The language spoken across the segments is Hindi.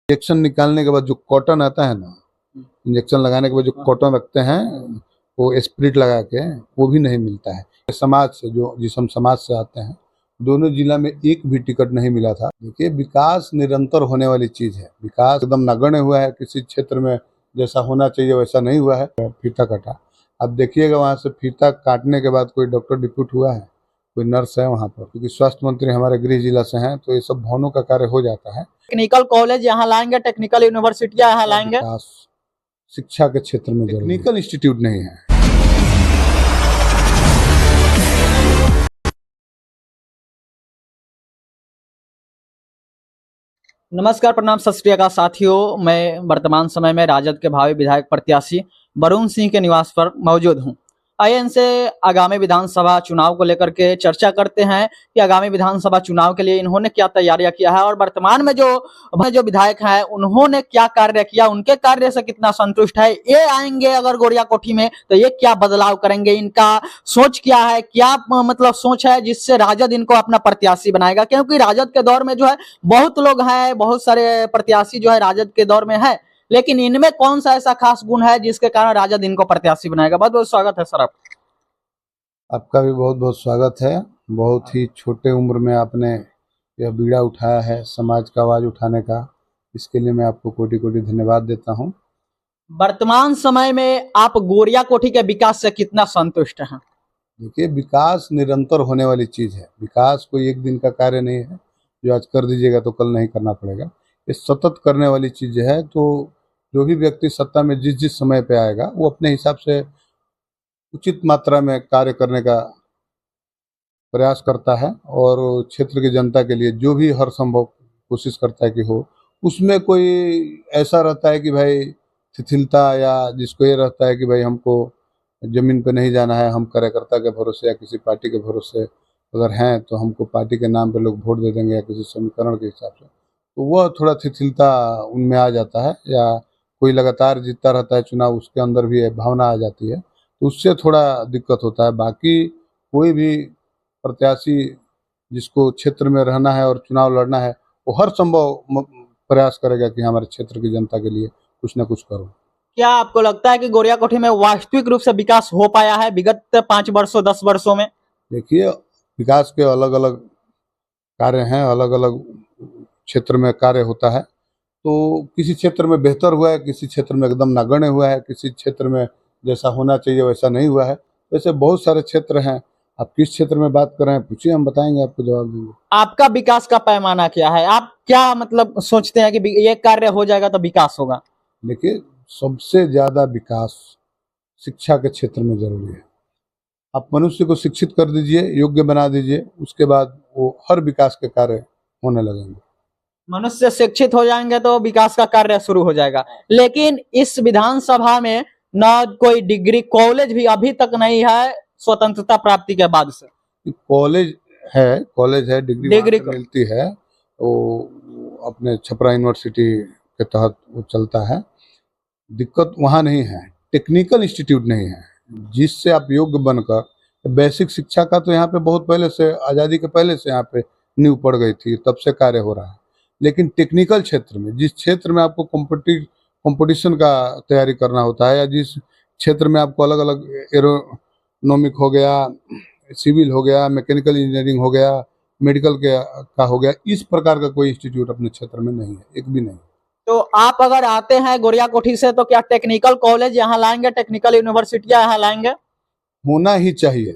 इंजेक्शन निकालने के बाद जो कॉटन आता है ना, इंजेक्शन लगाने के बाद जो कॉटन रखते हैं वो स्प्रिट लगा के, वो भी नहीं मिलता है। समाज से जो जिस हम समाज से आते हैं, दोनों जिला में एक भी टिकट नहीं मिला था। देखिए, विकास निरंतर होने वाली चीज है। विकास एकदम नगण्य हुआ है, किसी क्षेत्र में जैसा होना चाहिए वैसा नहीं हुआ है। फीता काटा, अब देखिएगा वहाँ से फीता काटने के बाद कोई डॉक्टर डिप्यूट हुआ है, कोई नर्स है वहाँ पर, क्योंकि स्वास्थ्य मंत्री हमारे गृह जिला से हैं, तो ये सब भवनों का कार्य हो जाता है। टेक्निकल कॉलेज यहाँ लाएंगे, टेक्निकल यूनिवर्सिटियां यहाँ लाएंगे। विकास शिक्षा के क्षेत्र में टेक्निकल इंस्टीट्यूट नहीं है। नमस्कार, प्रणाम, सत श्री अकाल साथियों। मैं वर्तमान समय में राजद के भावी विधायक प्रत्याशी वरुण सिंह के निवास पर मौजूद हूं। आइए इनसे आगामी विधानसभा चुनाव को लेकर के चर्चा करते हैं कि आगामी विधानसभा चुनाव के लिए इन्होंने क्या तैयारियां किया है और वर्तमान में जो विधायक हैं उन्होंने क्या कार्य किया, उनके कार्य से कितना संतुष्ट है। ये आएंगे अगर गोरिया कोठी में तो ये क्या बदलाव करेंगे, इनका सोच क्या है, क्या मतलब सोच है जिससे राजद इनको अपना प्रत्याशी बनाएगा। क्योंकि राजद के दौर में जो है बहुत लोग हैं, बहुत सारे प्रत्याशी जो है राजद के दौर में है, लेकिन इनमें कौन सा ऐसा खास गुण है जिसके कारण राजद इनको प्रत्याशी बनाएगा। बहुत बहुत स्वागत है सर आपका भी बहुत बहुत स्वागत है। बहुत ही छोटे उम्र में आपने यह बीड़ा उठाया है समाज का आवाज उठाने का, इसके लिए मैं आपको कोटि कोटि धन्यवाद देता हूं। वर्तमान समय में आप गोरिया कोठी के विकास से कितना संतुष्ट हैं? देखिए, विकास निरंतर होने वाली चीज है। विकास कोई एक दिन का कार्य नहीं है, जो आज कर दीजिएगा तो कल नहीं करना पड़ेगा। ये सतत करने वाली चीज है। तो जो भी व्यक्ति सत्ता में जिस जिस समय पे आएगा वो अपने हिसाब से उचित मात्रा में कार्य करने का प्रयास करता है और क्षेत्र की जनता के लिए जो भी हर संभव कोशिश करता है कि हो। उसमें कोई ऐसा रहता है कि भाई शिथिलता, या जिसको ये रहता है कि भाई हमको जमीन पे नहीं जाना है, हम कार्यकर्ता के भरोसे या किसी पार्टी के भरोसे अगर हैं तो हमको पार्टी के नाम पे लोग वोट दे देंगे या किसी समीकरण के हिसाब से, तो वह थोड़ा शिथिलता उनमें आ जाता है। या कोई लगातार जीतता रहता है चुनाव, उसके अंदर भी भावना आ जाती है, तो उससे थोड़ा दिक्कत होता है। बाकी कोई भी प्रत्याशी जिसको क्षेत्र में रहना है और चुनाव लड़ना है, वो हर संभव प्रयास करेगा कि हमारे क्षेत्र की जनता के लिए कुछ न कुछ करो। क्या आपको लगता है कि गोरिया कोठी में वास्तविक रूप से विकास हो पाया है विगत 5 वर्षों 10 वर्षों में? देखिए, विकास के अलग अलग कार्य हैं, अलग अलग क्षेत्र में कार्य होता है। तो किसी क्षेत्र में बेहतर हुआ है, किसी क्षेत्र में एकदम नगण्य हुआ है, किसी क्षेत्र में जैसा होना चाहिए वैसा नहीं हुआ है। वैसे बहुत सारे क्षेत्र हैं। आप किस क्षेत्र में बात कर रहे हैं पूछिए, हम बताएंगे, आपको जवाब देंगे। आपका विकास का पैमाना क्या है? आप क्या मतलब सोचते हैं कि ये कार्य हो जाएगा तो विकास होगा? देखिए, सबसे ज्यादा विकास शिक्षा के क्षेत्र में जरूरी है। आप मनुष्य को शिक्षित कर दीजिए, योग्य बना दीजिए, उसके बाद वो हर विकास के कार्य होने लगेंगे। मनुष्य शिक्षित हो जाएंगे तो विकास का कार्य शुरू हो जाएगा। लेकिन इस विधानसभा में न कोई डिग्री कॉलेज भी अभी तक नहीं है स्वतंत्रता प्राप्ति के बाद से। कॉलेज है, डिग्री मिलती है, वो अपने छपरा यूनिवर्सिटी के तहत वो चलता है। दिक्कत वहाँ नहीं है, टेक्निकल इंस्टीट्यूट नहीं है जिससे आप योग्य बनकर, बेसिक शिक्षा का तो यहाँ पे बहुत पहले से, आज़ादी के पहले से यहाँ पे नींव पड़ गई थी, तब से कार्य हो रहा है। लेकिन टेक्निकल क्षेत्र में, जिस क्षेत्र में आपको कंपटीशन का तैयारी करना होता है, या जिस क्षेत्र में आपको अलग अलग एरोनॉमिक हो गया, सिविल हो गया, मैकेनिकल इंजीनियरिंग हो गया, मेडिकल का हो गया, इस प्रकार का कोई इंस्टीट्यूट अपने क्षेत्र में नहीं है, एक भी नहीं। तो आप अगर आते हैं गोरिया कोठी से तो क्या टेक्निकल कॉलेज यहाँ लाएंगे, टेक्निकल यूनिवर्सिटियां यहाँ लाएंगे? होना ही चाहिए,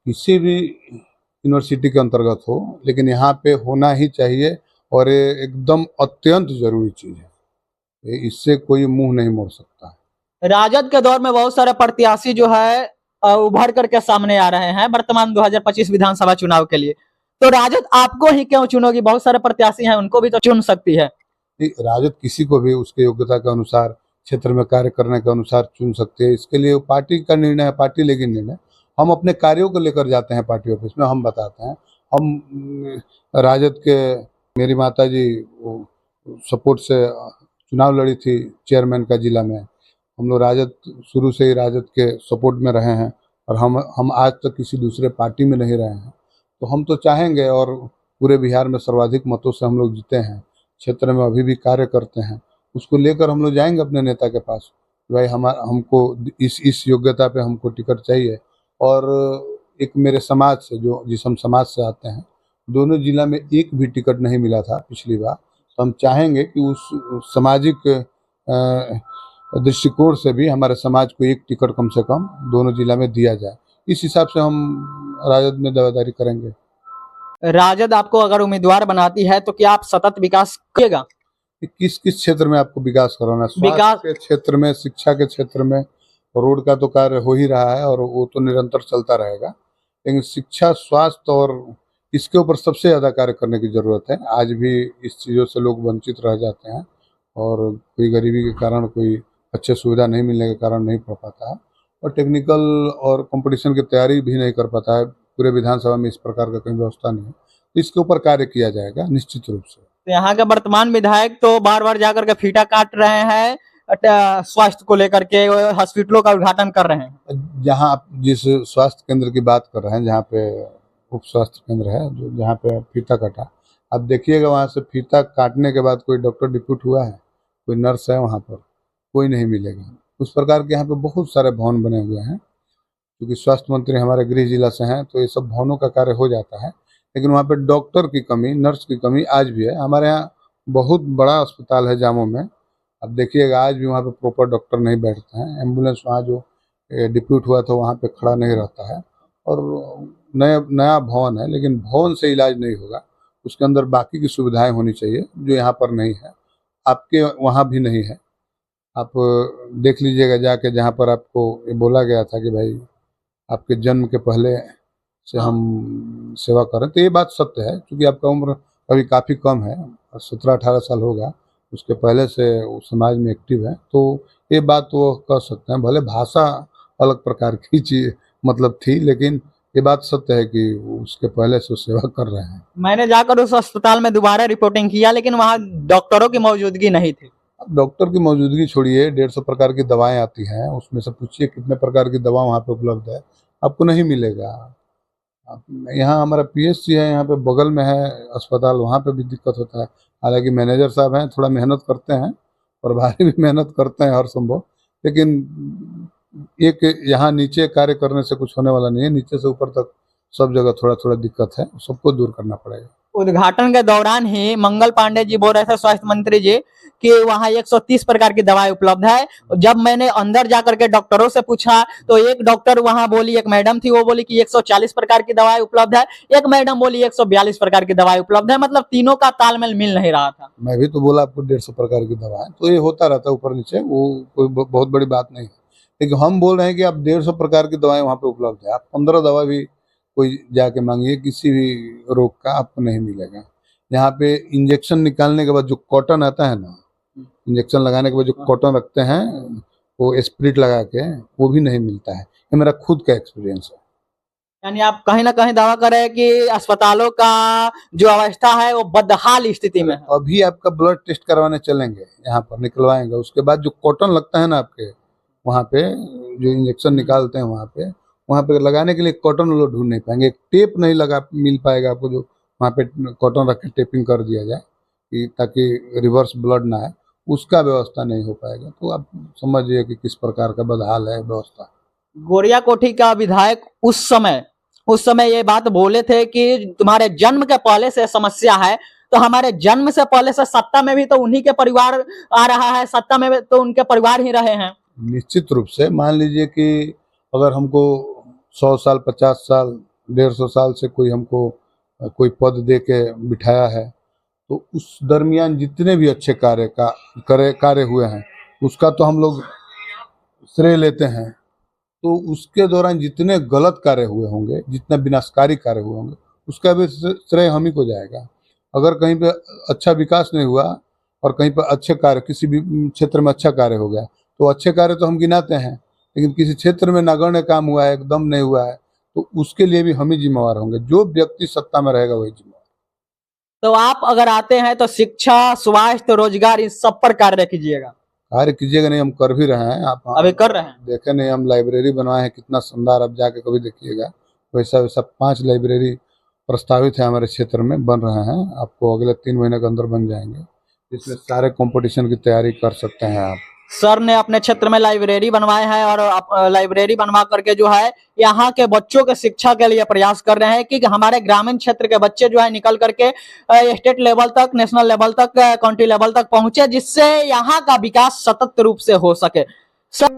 किसी भी यूनिवर्सिटी के अंतर्गत हो, लेकिन यहाँ पे होना ही चाहिए। और ये एकदम अत्यंत जरूरी चीज है, इससे कोई मुंह नहीं मोड़ सकता। राजद के दौर में बहुत सारे प्रत्याशी जो है उभर करके सामने आ रहे हैं वर्तमान 2025 विधानसभा चुनाव के लिए। तो राजद आपको ही क्यों चुनोगी? बहुत सारे प्रत्याशी हैं, उनको भी तो चुन सकती है। राजद किसी को भी उसके योग्यता के अनुसार, क्षेत्र में कार्य करने के अनुसार चुन सकते हैं। इसके लिए पार्टी का निर्णय है, पार्टी लेगी निर्णय। हम अपने कार्यों को लेकर जाते हैं पार्टी ऑफिस में, हम बताते हैं। हम राजद के, मेरी माता जी सपोर्ट से चुनाव लड़ी थी चेयरमैन का जिला में। हम लोग राजद, शुरू से ही राजद के सपोर्ट में रहे हैं, और हम आज तक किसी दूसरे पार्टी में नहीं रहे हैं। तो हम तो चाहेंगे, और पूरे बिहार में सर्वाधिक मतों से हम लोग जीते हैं, क्षेत्र में अभी भी कार्य करते हैं, उसको लेकर हम लोग जाएंगे अपने नेता के पास, भाई हमको इस योग्यता पे हमको टिकट चाहिए। और एक मेरे समाज से, जो जिस हम समाज से आते हैं, दोनों जिला में एक भी टिकट नहीं मिला था पिछली बार, तो हम चाहेंगे कि उस सामाजिक दृष्टिकोण से भी हमारे समाज को एक टिकट कम से कम दोनों जिला में दिया जाए। इस हिसाब से हम राजद में दावेदारी करेंगे। राजद आपको अगर उम्मीदवार बनाती है तो क्या आप सतत विकास करिएगा? किस किस क्षेत्र में आपको विकास कराना है? विकास स्वास्थ्य के क्षेत्र में, शिक्षा के क्षेत्र में, रोड का तो कार्य हो ही रहा है और वो तो निरंतर चलता रहेगा, लेकिन शिक्षा, स्वास्थ्य और इसके ऊपर सबसे ज़्यादा कार्य करने की ज़रूरत है। आज भी इस चीज़ों से लोग वंचित रह जाते हैं और कोई गरीबी के कारण, कोई अच्छे सुविधा नहीं मिलने के कारण नहीं पढ़ पाता है, और टेक्निकल और कंपटीशन की तैयारी भी नहीं कर पाता है। पूरे विधानसभा में इस प्रकार का कोई व्यवस्था नहीं है, तो इसके ऊपर कार्य किया जाएगा निश्चित रूप से। तो यहाँ के वर्तमान विधायक तो बार बार जाकर के फीता काट रहे हैं, स्वास्थ्य को लेकर के हॉस्पिटलों का उद्घाटन कर रहे हैं। जहाँ आप जिस स्वास्थ्य केंद्र की बात कर रहे हैं, जहाँ पे उप स्वास्थ्य केंद्र है, जो जहाँ पे फीता काटा, आप देखिएगा वहाँ से फीता काटने के बाद कोई डॉक्टर डिप्यूट हुआ है, कोई नर्स है वहाँ पर? कोई नहीं मिलेगा। उस प्रकार के यहाँ पे बहुत सारे भवन बने हुए हैं, क्योंकि स्वास्थ्य मंत्री हमारे गृह जिला से हैं, तो ये सब भवनों का कार्य हो जाता है, लेकिन वहाँ पे डॉक्टर की कमी, नर्स की कमी आज भी है। हमारे यहाँ बहुत बड़ा अस्पताल है जामो में, अब देखिएगा आज भी वहाँ पे प्रॉपर डॉक्टर नहीं बैठते हैं। एम्बुलेंस वहाँ जो डिप्यूट हुआ था वहाँ पे खड़ा नहीं रहता है, और नया भवन है, लेकिन भवन से इलाज नहीं होगा, उसके अंदर बाकी की सुविधाएं होनी चाहिए जो यहाँ पर नहीं है, आपके वहाँ भी नहीं है। आप देख लीजिएगा जाके, जहाँ पर आपको ये बोला गया था कि भाई आपके जन्म के पहले से हम सेवा करें, तो ये बात सत्य है, क्योंकि आपका उम्र अभी काफ़ी कम है, 17-18 साल होगा, उसके पहले से वो समाज में एक्टिव है, तो ये बात वो कह सकते हैं। भले भाषा अलग प्रकार की चीज मतलब थी, लेकिन ये बात सत्य है कि उसके पहले से सेवा कर रहे हैं। मैंने जाकर उस अस्पताल में दोबारा रिपोर्टिंग किया, लेकिन वहाँ डॉक्टरों की मौजूदगी नहीं थी। अब डॉक्टर की मौजूदगी छोड़िए, 150 प्रकार की दवाएं आती हैं, उसमें से पूछिए कितने प्रकार की दवा वहाँ पे उपलब्ध है, आपको नहीं मिलेगा। यहाँ हमारा PSC है, यहाँ पे बगल में है अस्पताल, वहाँ पे भी दिक्कत होता है। हालांकि मैनेजर साहब हैं, थोड़ा मेहनत करते हैं, प्रभारी भी मेहनत करते हैं हर संभव, लेकिन एक यहाँ नीचे कार्य करने से कुछ होने वाला नहीं है, नीचे से ऊपर तक सब जगह थोड़ा थोड़ा दिक्कत है, सबको दूर करना पड़ेगा। उद्घाटन के दौरान ही मंगल पांडे जी बोल रहे थे, स्वास्थ्य मंत्री जी, कि वहाँ 130 प्रकार की दवाएं उपलब्ध है। जब मैंने अंदर जाकर के डॉक्टरों से पूछा तो एक डॉक्टर वहाँ बोली, एक मैडम थी, वो बोली कि 140 प्रकार की दवाएं उपलब्ध है, एक मैडम बोली 142 प्रकार की दवाएं उपलब्ध है। मतलब तीनों का तालमेल मिल नहीं रहा था। मैं भी तो बोला आपको 150 प्रकार की दवाएं, तो ये होता रहता है ऊपर नीचे, वो कोई बहुत बड़ी बात नहीं है, लेकिन हम बोल रहे हैं कि आप 150 प्रकार की दवाएं वहाँ पे उपलब्ध है। आप 15 दवा भी कोई जाके मांगिए, किसी भी रोग का आपको नहीं मिलेगा। यहाँ पे इंजेक्शन निकालने के बाद जो कॉटन आता है ना, इंजेक्शन लगाने के बाद जो कॉटन रखते हैं, वो स्प्रिट लगा के, वो भी नहीं मिलता है। ये मेरा खुद का एक्सपीरियंस है। यानी आप कहीं ना कहीं दावा कर रहे हैं कि अस्पतालों का जो अवस्था है वो बदहाल स्थिति में है। अभी आपका ब्लड टेस्ट करवाने चलेंगे, यहाँ पर निकलवाएंगे, उसके बाद जो कॉटन लगता है ना आपके वहाँ पे, जो इंजेक्शन निकालते हैं वहाँ पे लगाने के लिए कॉटन लोग ढूंढ नहीं पाएंगे, टेप नहीं लगा मिल पाएगा आपको, जो वहाँ पे कॉटन रख के टेपिंग कर दिया जाए कि ताकि रिवर्स ब्लड ना आए, उसका व्यवस्था नहीं हो पाएगा। तो आप समझिए कि किस प्रकार का बदहाल है व्यवस्था। गोरिया कोठी का विधायक उस समय ये बात बोले थे कि तुम्हारे जन्म के पहले से समस्या है, तो हमारे जन्म से पहले से सत्ता में भी तो उन्हीं के परिवार आ रहा है, सत्ता में तो उनके परिवार ही रहे हैं। निश्चित रूप से मान लीजिए कि अगर हमको 100 साल, 50 साल, 150 साल से कोई हमको कोई पद दे के बिठाया है, तो उस दरमियान जितने भी अच्छे कार्य हुए हैं उसका तो हम लोग श्रेय लेते हैं, तो उसके दौरान जितने गलत कार्य हुए होंगे, जितना विनाशकारी कार्य हुए होंगे, उसका भी श्रेय हम ही को जाएगा। अगर कहीं पे अच्छा विकास नहीं हुआ और कहीं पर अच्छे कार्य, किसी भी क्षेत्र में अच्छा कार्य हो गया, तो अच्छे कार्य तो हम गिनाते हैं, लेकिन किसी क्षेत्र में नगण्य काम हुआ है, एकदम नहीं हुआ है, तो उसके लिए भी हम ही जिम्मेवार होंगे। जो व्यक्ति सत्ता में रहेगा वही जिम्मेवार। तो आप अगर आते हैं तो शिक्षा, स्वास्थ्य, रोजगार, इस सब पर कार्य कीजिएगा। कार्य कीजिएगा नहीं, हम कर भी रहे हैं। आप अभी कर रहे हैं? देखे नहीं, हम लाइब्रेरी बनवाए हैं, कितना शानदार, आप जाके कभी देखिएगा। वैसा 5 लाइब्रेरी प्रस्तावित है हमारे क्षेत्र में, बन रहे हैं, आपको अगले 3 महीने के अंदर बन जाएंगे। जिसमें सारे कंपटीशन की तैयारी कर सकते हैं आप। सर ने अपने क्षेत्र में लाइब्रेरी बनवाए हैं और लाइब्रेरी बनवा करके जो है यहाँ के बच्चों के शिक्षा के लिए प्रयास कर रहे हैं कि हमारे ग्रामीण क्षेत्र के बच्चे जो है निकल करके स्टेट लेवल तक, नेशनल लेवल तक, काउंटी लेवल तक पहुंचे, जिससे यहाँ का विकास सतत रूप से हो सके। सर